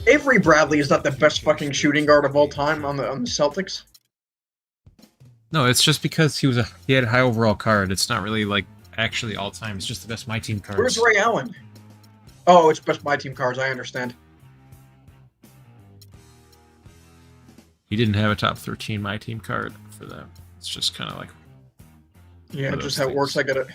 Avery Bradley is not the best fucking shooting guard of all time on the Celtics. No, it's just because he had a high overall card. It's not really like actually all time. It's just the best my team cards. Where's Ray Allen? Oh, it's best my team cards. I understand. He didn't have a top 13 my team card for them. It's just kind of like yeah, just how it works. I get it.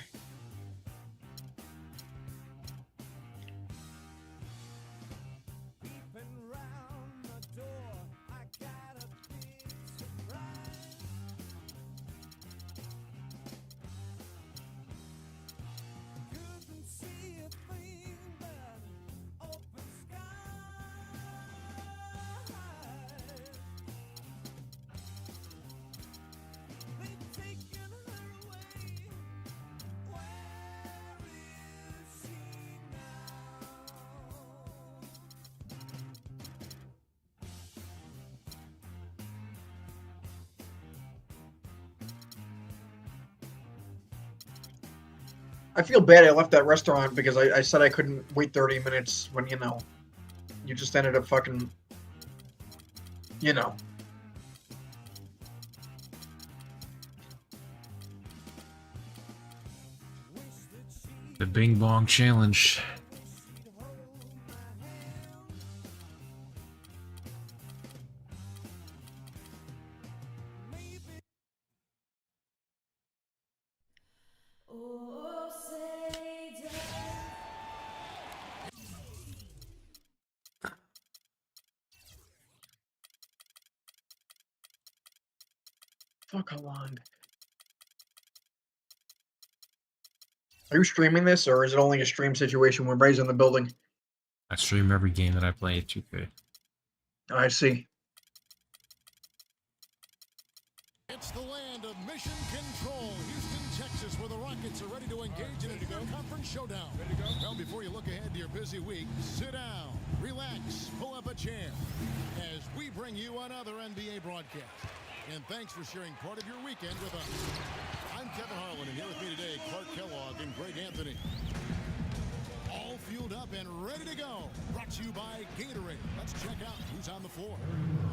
I feel bad I left that restaurant because I said I couldn't wait 30 minutes when, you know, you just ended up fucking, you know. The Bing Bong Challenge. Fuck, how long? Are you streaming this, or is it only a stream situation when Ray's in the building? I stream every game that I play at 2K. I see. It's the land of mission control. Houston, Texas, where the Rockets are ready to engage in a conference showdown. Ready to go? Well, before you look ahead to your busy week, sit down, relax, pull up a chair as we bring you another NBA broadcast. And thanks for sharing part of your weekend with us. I'm Kevin Harlan, and here with me today, Clark Kellogg and Greg Anthony. All fueled up and ready to go. Brought to you by Gatorade. Let's check out who's on the floor.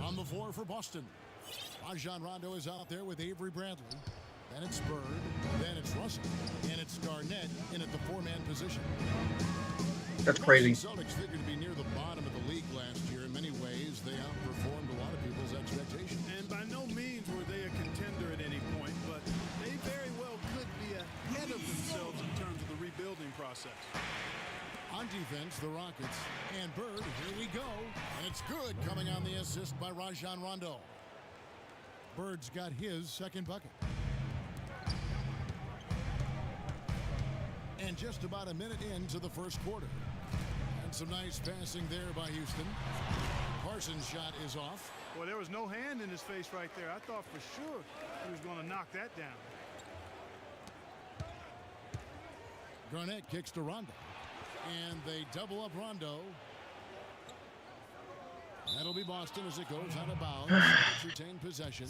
On the floor for Boston, Rajon Rondo is out there with Avery Bradley. Then it's Bird. Then it's Russell. And it's Garnett in at the four-man position. That's crazy. The Celtics figured to be near the bottom of the league last year. In many ways, they outperformed a lot of people's expectations. And by no means were they a contender at any point, but they very well could be ahead of themselves in terms of the rebuilding process. On defense, the Rockets. And Bird, here we go. And it's good, coming on the assist by Rajon Rondo. Bird's got his second bucket. And just about a minute into the first quarter. And some nice passing there by Houston. Parsons' shot is off. Well, there was no hand in his face right there. I thought for sure he was going to knock that down. Garnett kicks to Rondo. And they double up Rondo. That'll be Boston as it goes out of bounds. Celtics retain possession.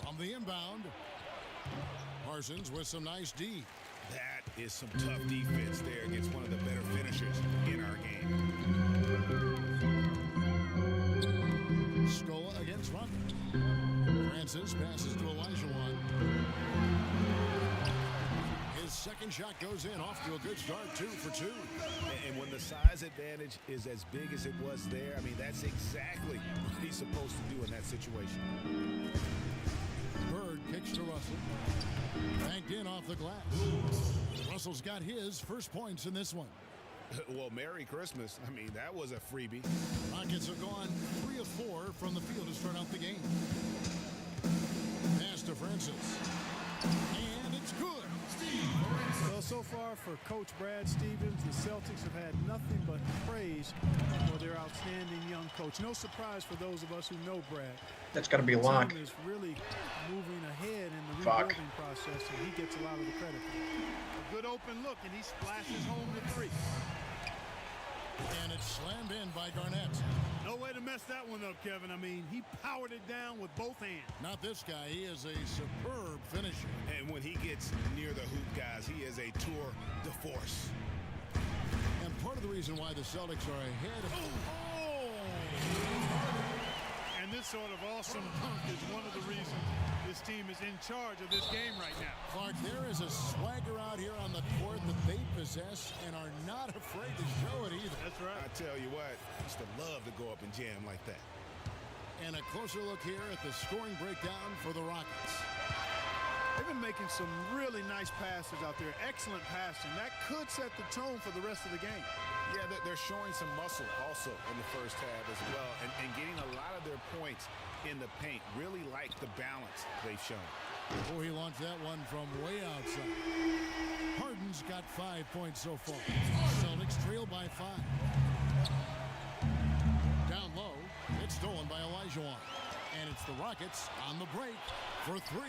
On the inbound, Parsons with some nice D. That is some tough defense there against one of the better finishers in our game. Scola against Rondo. Francis passes to Olajuwon. His second shot goes in, off to a good start, 2 for 2. And when the size advantage is as big as it was there, I mean, that's exactly what he's supposed to do in that situation. Bird kicks to Russell. Banked in off the glass. Russell's got his first points in this one. Well, Merry Christmas. I mean, that was a freebie. Rockets have gone 3 of 4 from the field to start out the game. Pass to Francis. And it's good. Well, so far for Coach Brad Stevens, the Celtics have had nothing but praise for their outstanding young coach. No surprise for those of us who know Brad. That's got to be a lock. The team is really moving ahead in the rebuilding process, and he gets a lot of the credit for it. A good open look, and he splashes home the 3. And it's slammed in by Garnett. No way to mess that one up, Kevin. I mean, he powered it down with both hands. Not this guy. He is a superb finisher. And when he gets near the hoop, guys, he is a tour de force. And part of the reason why the Celtics are ahead of... And this sort of awesome dunk is one of the reasons this team is in charge of this game right now. Clark, there is a swagger out here on the court that they possess and are not afraid to show it either. That's right. I tell you what, I used to love to go up and jam like that. And a closer look here at the scoring breakdown for the Rockets. They've been making some really nice passes out there. Excellent passing. That could set the tone for the rest of the game. Yeah, they're showing some muscle also in the first half as well, and getting a lot of their points in the paint. Really like the balance they've shown. Oh, he launched that one from way outside. Harden's got 5 points so far. Celtics trail by 5. Down low, it's stolen by Olajuwon. And it's the Rockets on the break for 3.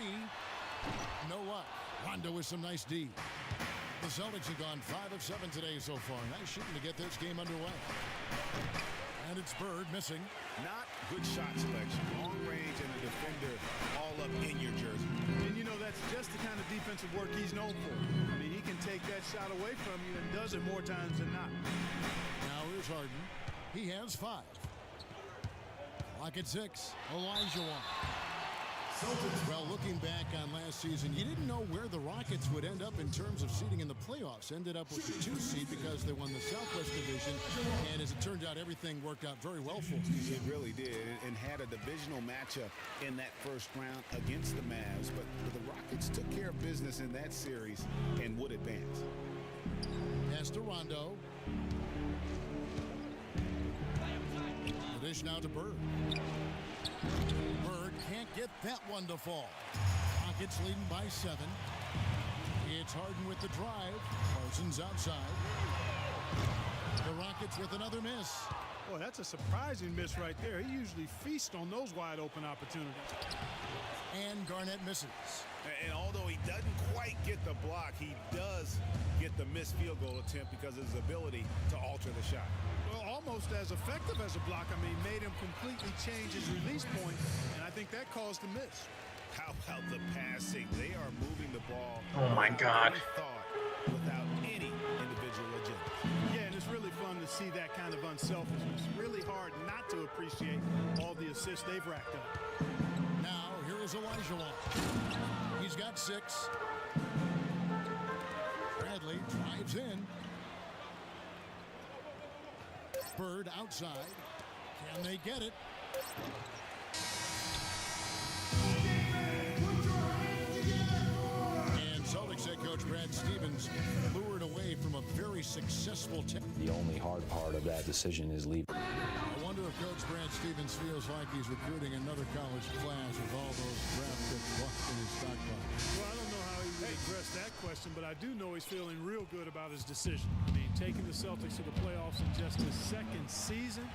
No luck. Rondo with some nice D. The Celtics have gone 5 of 7 today so far. Nice shooting to get this game underway. And it's Bird missing. Not good shot selection. Long range and a defender all up in your jersey. And you know, that's just the kind of defensive work he's known for. I mean, he can take that shot away from you and does it more times than not. Now here's Harden. He has 5. Rocket 6. Olajuwon. Well, looking back on last season, you didn't know where the Rockets would end up in terms of seeding in the playoffs. Ended up with the 2 seed because they won the Southwest Division, and as it turned out, everything worked out very well for them. It really did, and had a divisional matchup in that first round against the Mavs, but the Rockets took care of business in that series and would advance. Pass to Rondo. The dish now to Bird. Bird can't get that one to fall. Rockets leading by 7. It's Harden with the drive. Parsons outside. The Rockets with another miss. Boy, that's a surprising miss right there. He usually feasts on those wide open opportunities. And Garnett misses. And although he doesn't quite get the block, he does get the missed field goal attempt because of his ability to alter the shot. Well, almost as effective as a block. I mean, made him completely change his release point, and I think that caused the miss. How about the passing? They are moving the ball. Oh my God. Without any individual agenda. Yeah, and it's really fun to see that kind of unselfishness. Really hard not to appreciate all the assists they've racked up. Now, here is Olajuwon. He's got 6. Bradley drives in. Bird outside. Can they get it? And Celtics head coach Brad Stevens lured away from a very successful The only hard part of that decision is leaving. I wonder if Coach Brad Stevens feels like he's recruiting another college class with all those draft picks locked in his stockpile. Well, I don't know how he would address that question, but I do know he's feeling real good about his decision. I mean, taking the Celtics to the playoffs in just his 2nd season.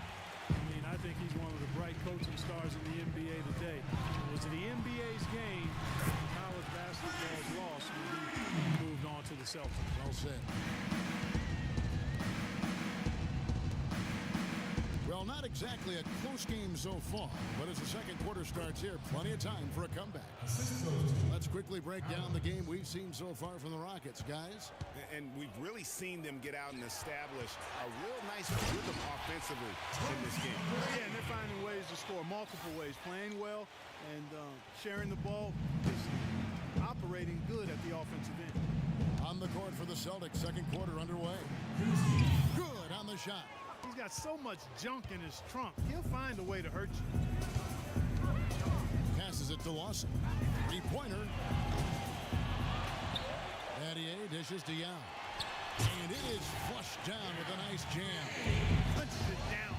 I mean, I think he's one of the bright coaching stars in the NBA today. It was the NBA's game, college basketball's loss when he moved on to the Celtics. Well said. Well, not exactly a close game so far, but as the second quarter starts here, plenty of time for a comeback. Let's quickly break down the game we've seen so far from the Rockets, guys. And we've really seen them get out and establish a real nice rhythm offensively in this game. Yeah, and they're finding ways to score multiple ways, playing well and sharing the ball, just operating good at the offensive end. On the court for the Celtics, second quarter underway. Good on the shot. He's got so much junk in his trunk. He'll find a way to hurt you. Passes it to Lawson. 3-pointer. Battier dishes to Yao. And it is flushed down with a nice jam. Punches it down.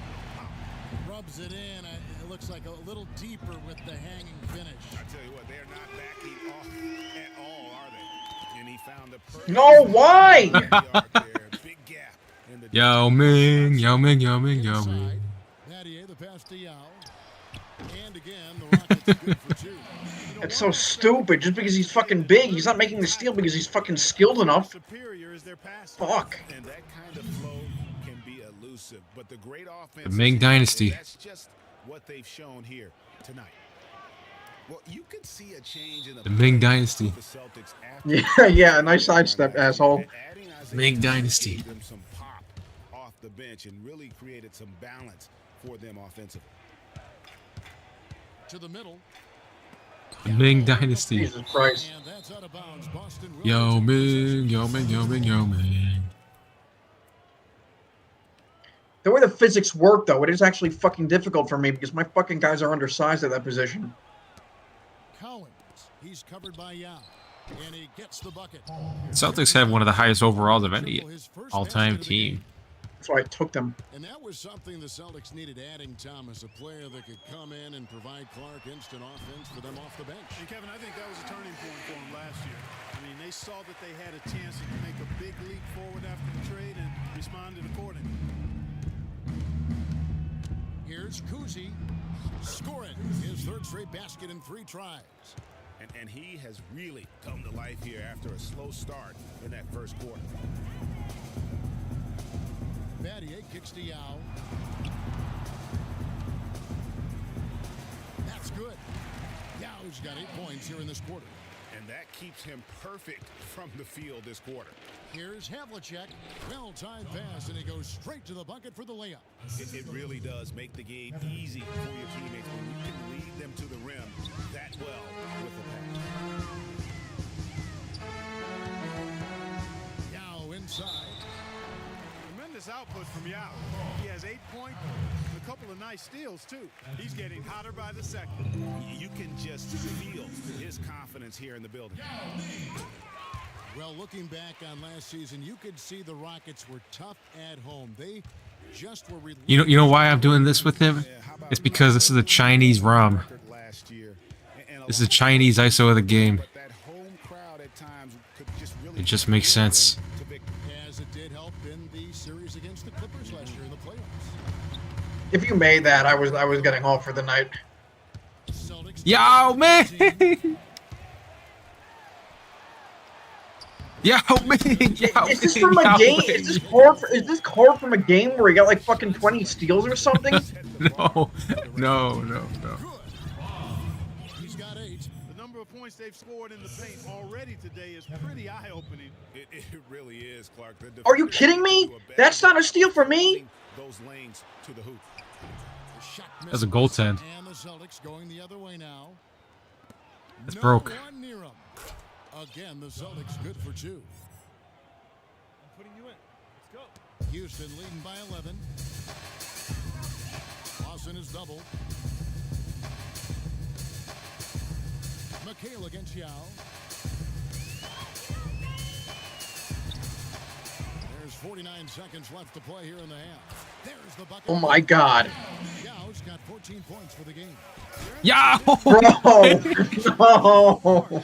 Rubs it in. It looks like a little deeper with the hanging finish. I tell you what, they're not backing off at all, are they? And he found the perfect... No, why? Big gap. Yao Ming, Yao Ming, Yao Ming, Yao Ming. Battier, the pass to Yao. And again, the Rockets good for 2. It's so stupid. Just because he's fucking big, he's not making the steal because he's fucking skilled enough. Superior is their pass. Fuck. And that kind of flow can be elusive. elusive, but the great offense. The Ming Dynasty. That's just what they've shown here tonight. Well, you could see a change in The Ming Dynasty. the Celtics after Yeah, yeah, nice sidestep, asshole. Ming Dynasty. gave them some pop off the bench and really created some balance for them offensively. To the middle. The Ming Dynasty. Jesus Christ. And that's out of bounds. Boston will Yo retain Ming, yo Ming, yo Ming, yo Ming. The way the physics work, though, it is actually fucking difficult for me because my fucking guys are undersized at that position. Collins. He's covered by Yao. And he gets the bucket. Celtics have one of the highest overalls of any all-time team. That's why I took them. And that was something the Celtics needed, adding Thomas, a player that could come in and provide Clark instant offense for them off the bench. And Kevin, I think that was a turning point for them last year. I mean, they saw that they had a chance to make a big leap forward after the trade and responded accordingly. Here's Kuzi. Scoring his third straight basket in 3 tries. And he has really come to life here after a slow start in that first quarter. Battier kicks to Yao. That's good. Yao's got 8 points here in this quarter. And that keeps him perfect from the field this quarter. Here's Havlicek. Well-timed pass, and he goes straight to the bucket for the layup. It really does make the game easy for your teammates when you can lead them to the rim that well with the pass. Yao inside. Tremendous output from Yao. He has 8 points and a couple of nice steals, too. He's getting hotter by the second. You can just feel his confidence here in the building. Well, looking back on last season, you could see the Rockets were tough at home. They just were. You know why I'm doing this with him? It's because this is a Chinese ROM. This is a Chinese ISO of the game. It just makes sense. As it did help in the series against the Clippers last year in the playoffs. If you made that, I was getting off for the night. Celtics. Yo, man! Yo, man! Yo, Is this from a game? Is this card from a game where he got like fucking 20 steals or something? No. He's got 8. The number of points they've scored in the paint already today is pretty eye-opening. It really is, Clark. Are you kidding me? That's not a steal for me. Those lanes to the hoop. That's a goaltend. And the Celtics going the other way now. That's No broke. one near him. Again, the Celtics good for 2. I'm putting you in. Let's go. Houston leading by 11. Lawson is double. McHale against Yao. There's 49 seconds left to play here in the half. There's the bucket. Oh my god. Yao's got 14 points for the game. Yo! Bro! No!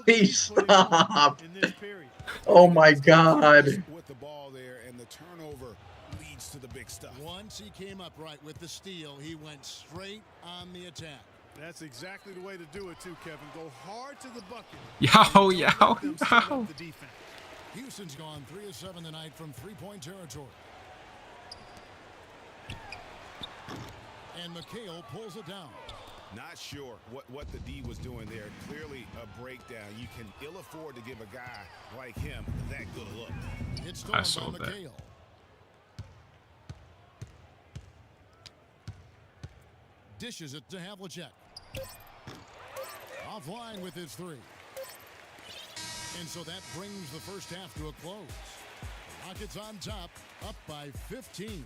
Please stop. In this period. Oh my god. With the ball there, and the turnover leads to the big stuff. Once he came up right with the steal, he went straight on the attack. That's exactly the way to do it, too, Kevin. Go hard to the bucket. Yo, Don't let them set up yo. the defense. Houston's gone 3 of 7 tonight from 3-point territory. And McHale pulls it down. Not sure what the D was doing there. Clearly a breakdown. You can ill afford to give a guy like him that good a look. It's I stolen saw by that. McHale. Dishes it to Havlicek. Offline with his 3. And so that brings the first half to a close. Rockets on top, up by 15.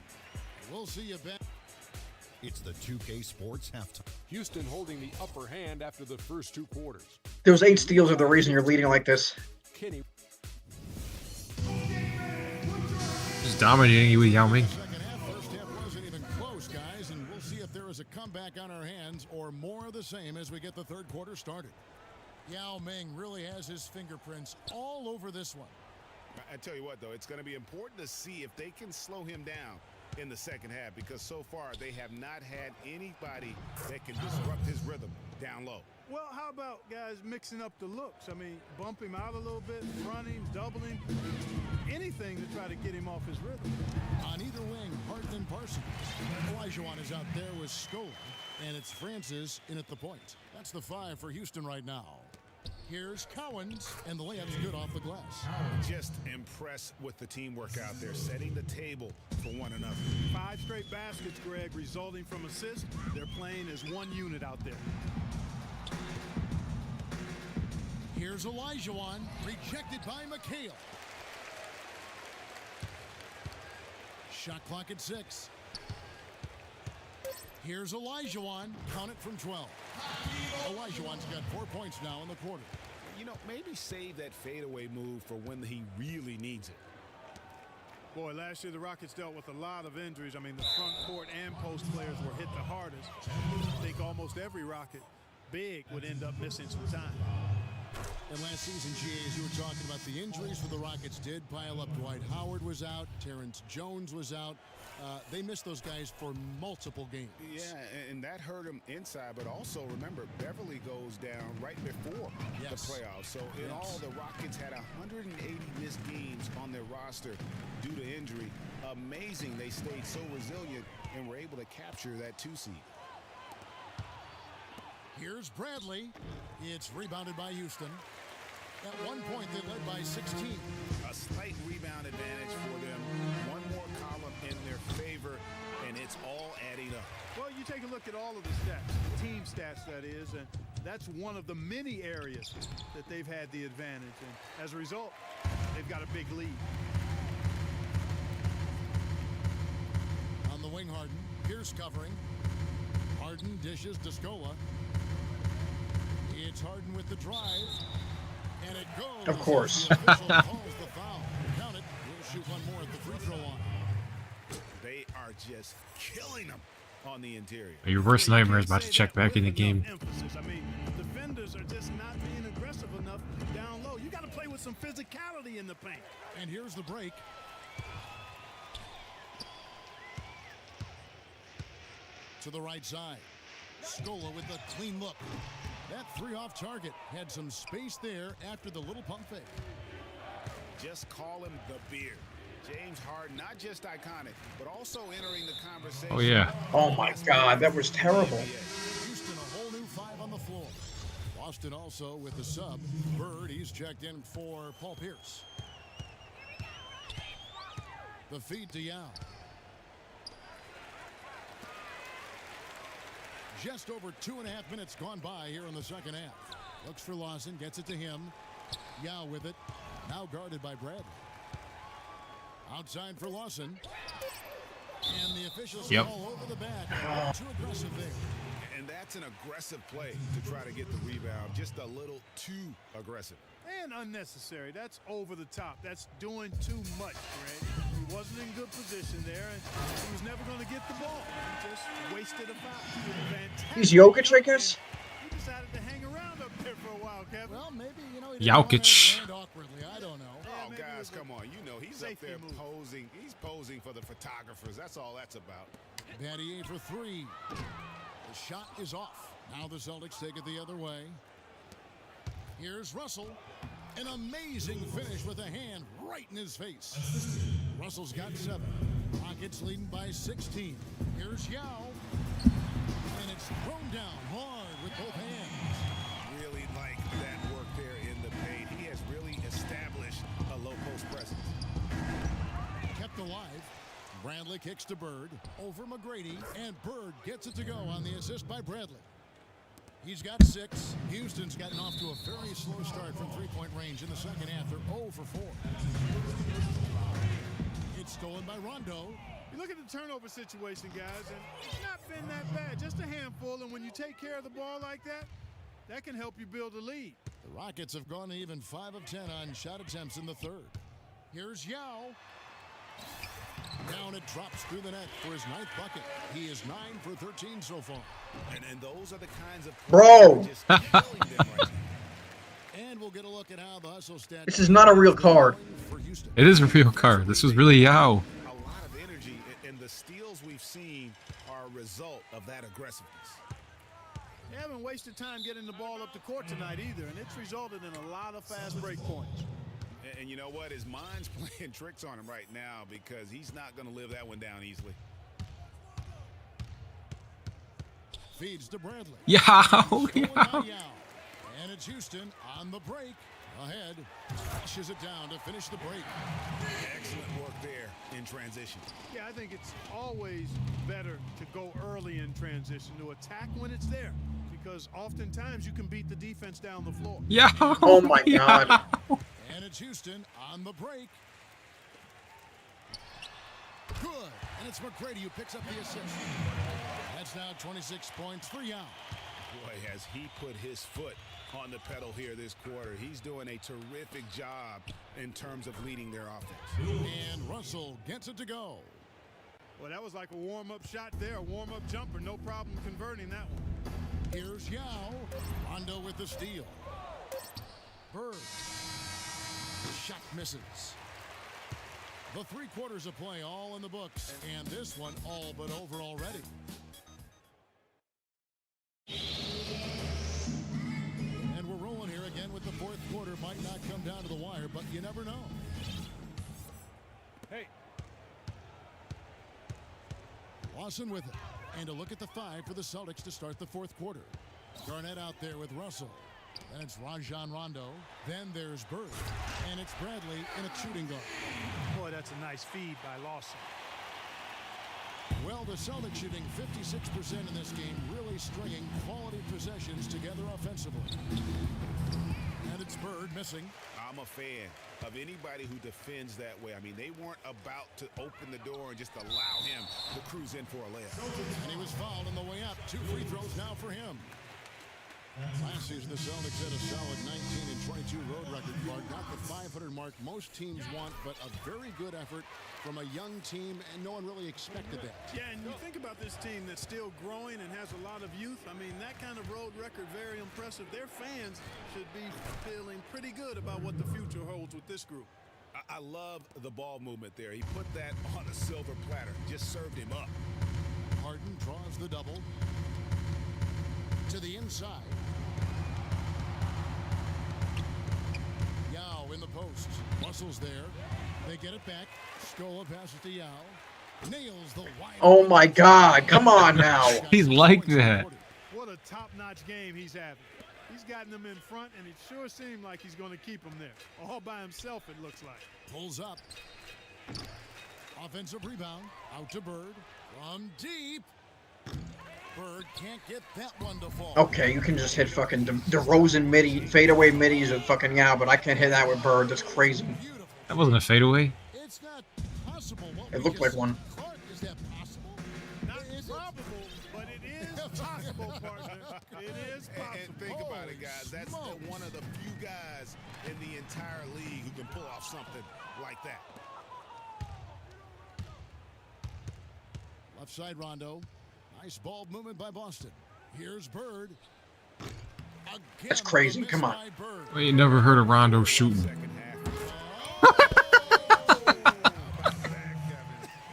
We'll see you back. It's the 2K Sports halftime. Houston holding the upper hand after the first 2 quarters. Those 8 steals are the reason you're leading like this. Kenny. Just dominating you with Yao Ming. Second half, first half wasn't even close, guys, and we'll see if there is a comeback on our hands or more of the same as we get the third quarter started. Yao Ming really has his fingerprints all over this one. I tell you what, though, it's going to be important to see if they can slow him down in the second half because so far they have not had anybody that can disrupt his rhythm down low. Well, how about guys mixing up the looks? I mean, bump him out a little bit, running, doubling, anything to try to get him off his rhythm. On either wing, Harden and Parsons. Olajuwon is out there with Scola, and it's Francis in at the point. That's the 5 for Houston right now. Here's Cowens, and the layup's good off the glass. Just impressed with the teamwork out there, setting the table for one another. 5 straight baskets, Greg, resulting from assists. They're playing as one unit out there. Here's Olajuwon, rejected by McHale. Shot clock at 6. Here's Olajuwon, count it from 12. Olajuwon's got 4 points now in the quarter. You know, maybe save that fadeaway move for when he really needs it. Boy, last year the Rockets dealt with a lot of injuries. I mean, the front court and post players were hit the hardest. I think almost every Rocket big would end up missing some time. And last season, GA, as you were talking about, the injuries for the Rockets did pile up. Dwight Howard was out. Terrence Jones was out. They missed those guys for multiple games. Yeah, and that hurt him inside. But also, remember, Beverly goes down right before the playoffs. So, in all, the Rockets had 180 missed games on their roster due to injury. Amazing they stayed so resilient and were able to capture that 2 seed. Here's Bradley. It's rebounded by Houston. At one point, they led by 16. A slight rebound advantage for them. One more column in their favor, and it's all adding up. Well, you take a look at all of the stats, team stats that is, and that's one of the many areas that they've had the advantage. And as a result, they've got a big lead. On the wing, Harden. Pierce covering. Harden dishes to Scola. It's Harden with the drive. And it goes. Of course. The official calls the foul. Count it. We'll shoot one more at the free throw line. They are just killing them on the interior. Your worst nightmare is about to check back in the game. I mean, defenders are just not being aggressive enough down low. You got to play with some physicality in the paint. And here's the break. To the right side. Scola with a clean look. That 3 off target had some space there after the little pump fake. Just call him the Beard. James Harden, not just iconic, but also entering the conversation. Oh, yeah. Oh my God, that was terrible. Houston, a whole new 5 on the floor. Boston also with the sub. Bird, he's checked in for Paul Pierce. The feed to Yao. Just over 2.5 minutes gone by here in the second half. Looks for Lawson, gets it to him. Yao with it. Now guarded by Bradley. Outside for Lawson. And the officials all over the bat. Too aggressive there. And that's an aggressive play to try to get the rebound. Just a little too aggressive. And unnecessary. That's over the top. That's doing too much, Greg. He wasn't in good position there, and he was never going to get the ball. He just wasted a foul. Fantastic. He's Jokic, I guess. He decided to hang around up there for a while, Kevin. Well, maybe, you know, he Jokic. didn't awkwardly. I don't know. Oh, guys, come on. You know, he's up there posing. He's posing for the photographers. That's all that's about. Battier for 3. The shot is off. Now the Celtics take it the other way. Here's Russell. An amazing finish with a hand right in his face. Russell's got 7. Rockets leading by 16. Here's Yao. And it's thrown down hard with both hands. Really like that work there in the paint. He has really established a low post presence. Kept alive. Bradley kicks to Bird. Over McGrady. And Bird gets it to go on the assist by Bradley. He's got 6. Houston's gotten off to a very slow start from 3-point range in the second half. They're 0 for 4. It's stolen by Rondo. You look at the turnover situation, guys, and it's not been that bad. Just a handful, and when you take care of the ball like that, that can help you build a lead. The Rockets have gone even 5 of 10 on shot attempts in the third. Here's Yao. Down it drops through the net for his 9th bucket. He is 9 for 13 so far. And those are the kinds of Bro. just killing them right now. And we'll get a look at how the hustle stats. This is not a real card. For Houston. It is a real card. This was really Yao. A lot of energy, and the the steals we've seen are a result of that aggressiveness. They haven't wasted time getting the ball up the court tonight either, and it's resulted in a lot of fast break points. And you know what? His mind's playing tricks on him right now because he's not going to live that one down easily. Feeds to Bradley. Yeah. And it's Houston on the break. Ahead. Slashes it down to finish the break. Excellent work there in transition. Yeah, I think it's always better to go early in transition, to attack when it's there, because oftentimes you can beat the defense down the floor. Yeah. Oh my God. And it's Houston on the break. Good. And it's McGrady who picks up the assist. That's now 26 points for Yao. Boy, has he put his foot on the pedal here this quarter. He's doing a terrific job in terms of leading their offense. And Russell gets it to go. Well, that was like a warm-up shot there, a warm-up jumper. No problem converting that one. Here's Yao. Rondo with the steal. Bird. The shot misses. The 3 quarters of play all in the books, and this one all but over already. And we're rolling here again with the 4th quarter. Might not come down to the wire, but you never know. Hey. Lawson with it. And a look at the 5 for the Celtics to start the 4th quarter. Garnett out there with Russell. Then it's Rajon Rondo. Then there's Bird. And it's Bradley in a shooting guard. Boy, that's a nice feed by Lawson. Well, the Celtics shooting 56% in this game, really stringing quality possessions together offensively. And it's Bird missing. I'm a fan of anybody who defends that way. I mean, they weren't about to open the door and just allow him to cruise in for a layup. And he was fouled on the way up. 2 free throws now for him. Last season, the Celtics had a solid 19-22 road record, Clark. Not the 500 mark most teams want, but a very good effort from a young team, and no one really expected that. Yeah, and you think about this team that's still growing and has a lot of youth. I mean, that kind of road record, very impressive. Their fans should be feeling pretty good about what the future holds with this group. I love the ball movement there. He put that on a silver platter, just served him up. Harden draws the double to the inside. Yao in the post. Russell's there. They get it back. Scola passes to Yao. Nails the wide. Oh my God. Come on now. He's like that. What a top-notch game he's having. He's gotten them in front, and it sure seemed like he's going to keep them there. All by himself, it looks like. Pulls up. Offensive rebound. Out to Bird. From deep. Bird can't get that one to fall. Okay, you can just hit fucking DeRozan midi, fadeaway middies with fucking Yao, but I can't hit that with Bird. That's crazy. That wasn't a fadeaway. It's not possible. It looked like one. Clark, is that possible? Not probable, but it is possible, partner. It is possible. And think about it, guys. That's one of the few guys in the entire league who can pull off something like that. Left side Rondo. Nice ball movement by Boston. Here's Bird. Again, That's crazy. Come on. Well, you never heard of Rondo shooting.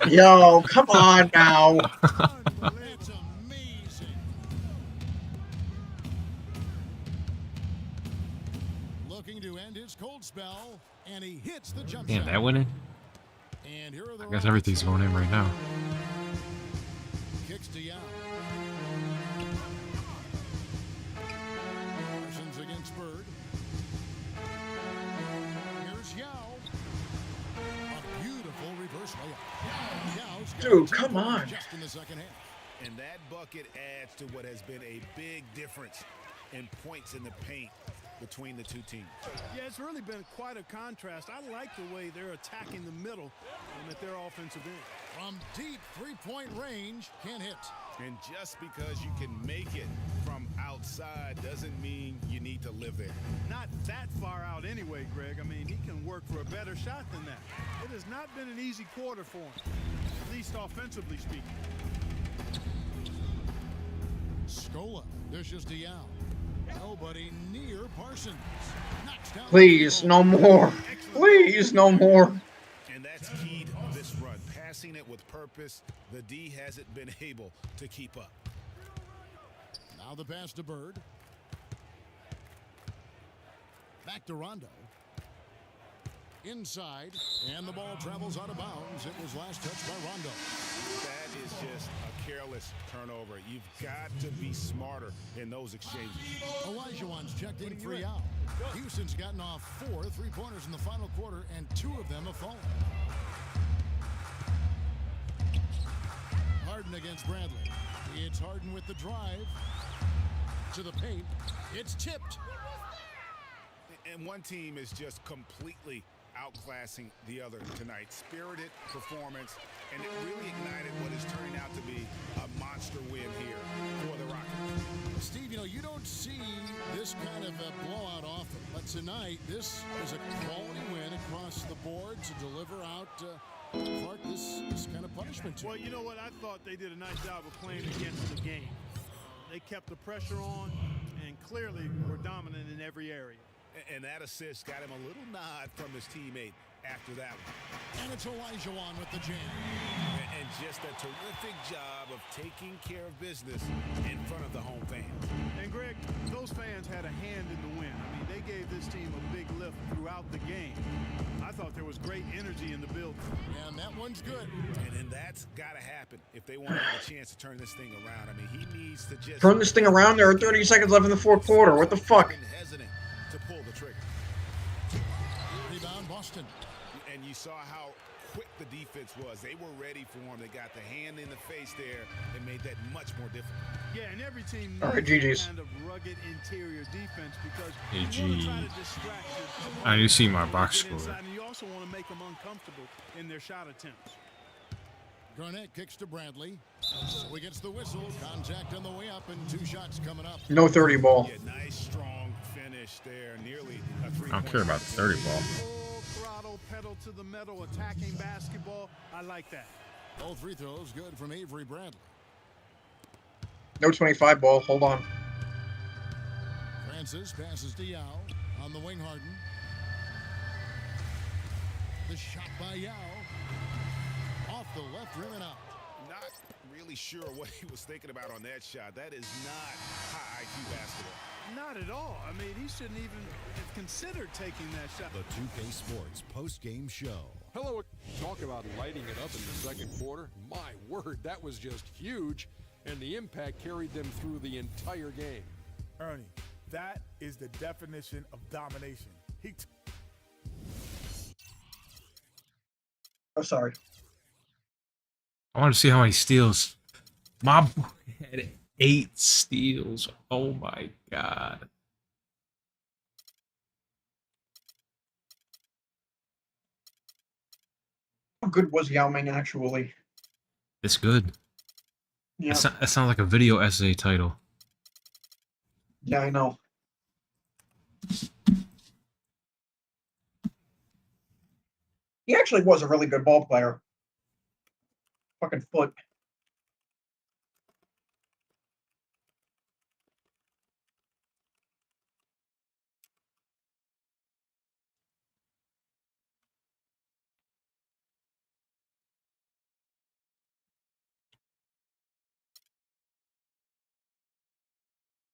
Yo, come on now. That's amazing. Looking to end his cold spell, and he hits the jump Damn, shot. that went in? And here are the I guess everything's going in right now. Kicks to Yao. Parsons against Bird. Here's Yao. A beautiful reverse layup. Yao's got Dude, 2 come points on. just in the second half. And that bucket adds to what has been a big difference in points in the paint between the two teams. Yeah, it's really been quite a contrast. I like the way they're attacking the middle and at their offensive end. From deep three-point range, can't hit. And just because you can make it from outside doesn't mean you need to live there. Not that far out anyway, Greg. I mean, he can work for a better shot than that. It has not been an easy quarter for him, at least offensively speaking. Scola, there's just a Yao. Nobody near Parsons. Knocks down. Please, no more. Please, no more. And that's key to this run. Passing passing it with purpose. The D hasn't been able to keep up. Now the pass to Bird. Back to Rondo. Inside, and the ball travels out of bounds. It was last touched by Rondo. That is just a careless turnover. You've got to be smarter in those exchanges. Olajuwon's checked in 3 out. Houston's gotten off 4 3-pointers in the final quarter, and 2 of them have fallen. Harden against Bradley. It's Harden with the drive to the paint. It's tipped. And one team is just completely outclassing the other tonight. Spirited performance, and it really ignited what is turning out to be a monster win here for the Rockets. Steve, you don't see this kind of a blowout often, but tonight this is a quality win across the board to deliver out Clark this kind of punishment to. Well, you know what? I thought they did a nice job of playing against the game. They kept the pressure on and clearly were dominant in every area. And that assist got him a little nod from his teammate after that one. And it's Olajuwon with the jam. And just a terrific job of taking care of business in front of the home fans. And Greg, those fans had a hand in the win. I mean, they gave this team a big lift throughout the game. I thought there was great energy in the building. And that one's good. And that's got to happen if they want to have a chance to turn this thing around. I mean, he needs to just Turn this thing around. There are 30 seconds left in the fourth quarter. What the fuck? Hesitant to pull the trigger. Rebound Boston. And you saw how quick the defense was. They were ready for him. They got the hand in the face there and made that much more difficult. Yeah, and every team All right, needs GG's. that kind of rugged interior defense because GG. you want to try to distract your I do see my opponent, box get score. inside, and you also want to make them uncomfortable in their shot attempts. Garnett kicks to Bradley. So he gets the whistle. Contact on the way up, and 2 shots coming up. No 30 ball. Yeah, nice, strong finish there. Nearly a 3-point. I don't care about the 30 ball. Full throttle, pedal to the metal, attacking basketball. I like that. All 3 throws good from Avery Bradley. No 25 ball. Hold on. Francis passes to Yao on the wing. Harden. The shot by Yao. Off the left rim and out. Not really sure what he was thinking about on that shot. That is not high IQ basketball. Not at all. I mean, he shouldn't even have considered taking that shot. The 2K Sports post-game show. Hello. Talk about lighting it up in the second quarter. My word, that was just huge. And the impact carried them through the entire game. Ernie, that is the definition of domination. Oh, sorry. I want to see how many steals. My boy had 8 steals. Oh my god. How good was Yao Ming actually? It's good. Yeah, That sounds like a video essay title. yeah, I know. He actually was a really good ball player. Fucking foot.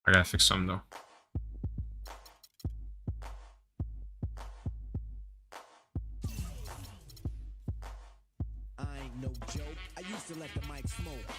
I gotta fix some though. I ain't no joke. I used to let the mic smoke.